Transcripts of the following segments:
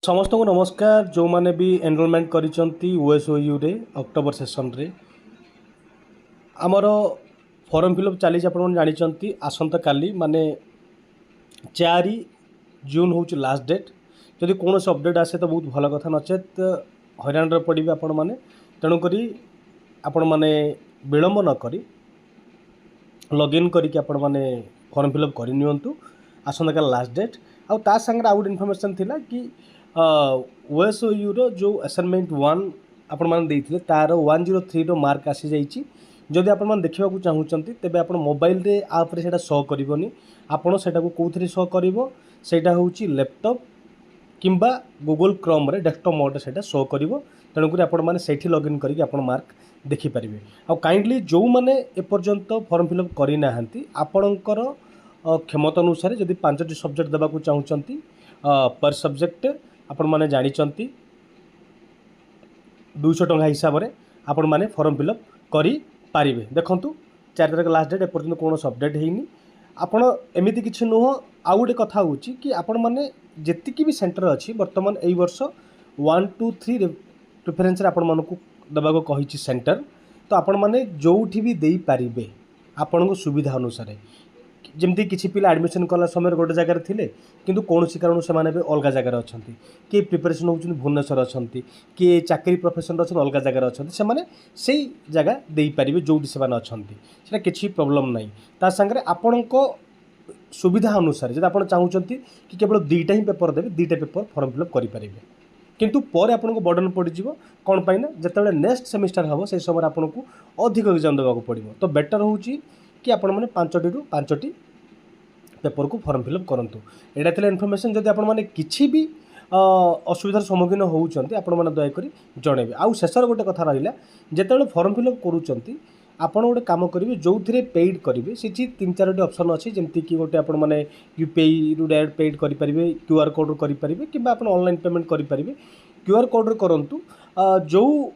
समस्त को नमस्कार। जो माने भी एनरोलमेंट करिसंती ओएसओयू रे अक्टोबर सेशन रे आमर फॉर्म फिलअप चली आपण जानी आसंता काली माने 4 जून हूँ लास्ट डेट। जदि कौन से अपडेट आसे तो बहुत भल कथा नचेत हैरान पड़े आपण मैंने तेणुक आपण मैंने विलंब न करी लॉगिन करके आपण मैंने फॉर्म फिलअप करनी आसंता काल लास्ट डेट। आ संगे आउ गोटे इनफॉरमेशन थिला कि ओएसओयू रो जो असाइनमेंट 1 आपण मैंने देइथिले तार 103 रो मार्क आसी जाइछि। जदि आपण मैंने देखा चाहूँगी तेबे आपण मोबाइल रे आप रे सेटा शो करबोनी। आपण सेटा को कोथरे शो करिवो सेटा होउछि लैपटॉप किंबा गूगल क्रोम रे डेस्कटॉप मोड रे सेटा शो करिवो। तेणुक आपण मैंने सेठी लॉगिन करके आपण मार्क देखिपारे। आ काइंडली जो मैंने एपर्यंत फॉर्म फिलअप करना आपणकर क्षमता अनुसार जदि 5टी सब्जेक्ट देवाक चाहूँगी पर सब्जेक्ट आपण मैंने जानी 200 टंका हिसाब से आपण मैंने फॉर्म फिलअप करें। देखूँ 4 तारीख लास्ट डेट एपर्यंत कौन अपडेट होनी आपण एमती किसी नुह। आउ गोटे कथा हूँ कि आपण मैंने जी भी सेंटर अच्छी बर्तमान यही वर्ष 1, 2, 3 प्रिफरेन्स आपण मानक देवाक कही सेंटर। तो आपण मैंने जो भी दे पारे आपण सुविधा अनुसार जमती किसी पिला एडमिशन कला समय गोटे जगार थे किंतु कौन कारण से अलग जगार अच्छा किए प्रिपेरेसन होती भुवनेश्वर अच्छा किए चाकरी प्रोफेशन अच्छे अलग जगार अच्छा से जगह दे पारे जो से अच्छा किसी प्रोब्लेम ना। ता सागर आपण सुविधा अनुसार जब आप चाहूँगी कि केवल 2टा ही पेपर देवे 2टा पेपर फॉर्म फिलअप करेंगे किंतु पर आपको बर्डन पड़ज कौन पाई ना जिते नेक्स्ट सेमिस्टर हम से समय आपको अधिक एग्जाम देवाक पड़ो। तो बेटर हूँ कि आपण मैंने 5टी रू 5टी पेपर को फॉर्म फिलअप करूँ। यहाँ थी इनफर्मेशन जब आपने किसी भी असुविधार सम्मुखीन होती आपण मैंने दयाकोरी जनइबे। आउ शेषर गोटे कथा रहा जिते फॉर्म फिलअप करूँ आपड़ गोटे कम करेंगे जो थे पेड करेंगे से 3-4टी ऑप्शन अच्छी जमती कि गोटे आप यूपीआई रु डायरेक्ट पेड करेंगे क्यूआर कोड करेंगे कि ऑनलाइन पेमेंट करेंगे। क्यूआर कोड करूँ जो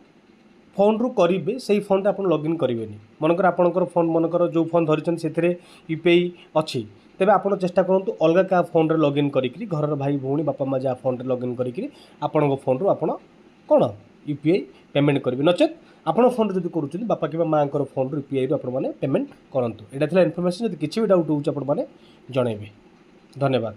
फोन रु करेंगे से फोन आप लॉगिन करेंगे मनकर आपंकर फोन मनकर जो फोन धरी से यूपीआई अच्छी तेज आप चेष्टा करूँ अलग क्या फोन रे लॉगिन करी घर भाई भौणी बापा माँ जहाँ फोन रे लॉगिन करी आपण फोन रु आप कौन यूपीआई पेमेंट करेंगे नचेत आपण फोन जब करुँच बापा कि माँ फोन रु यूपीआई रु आप पेमेंट करूँ। यहाँ इनफर्मेशन जब किसी भी डाउट हो जनइबे। धन्यवाद।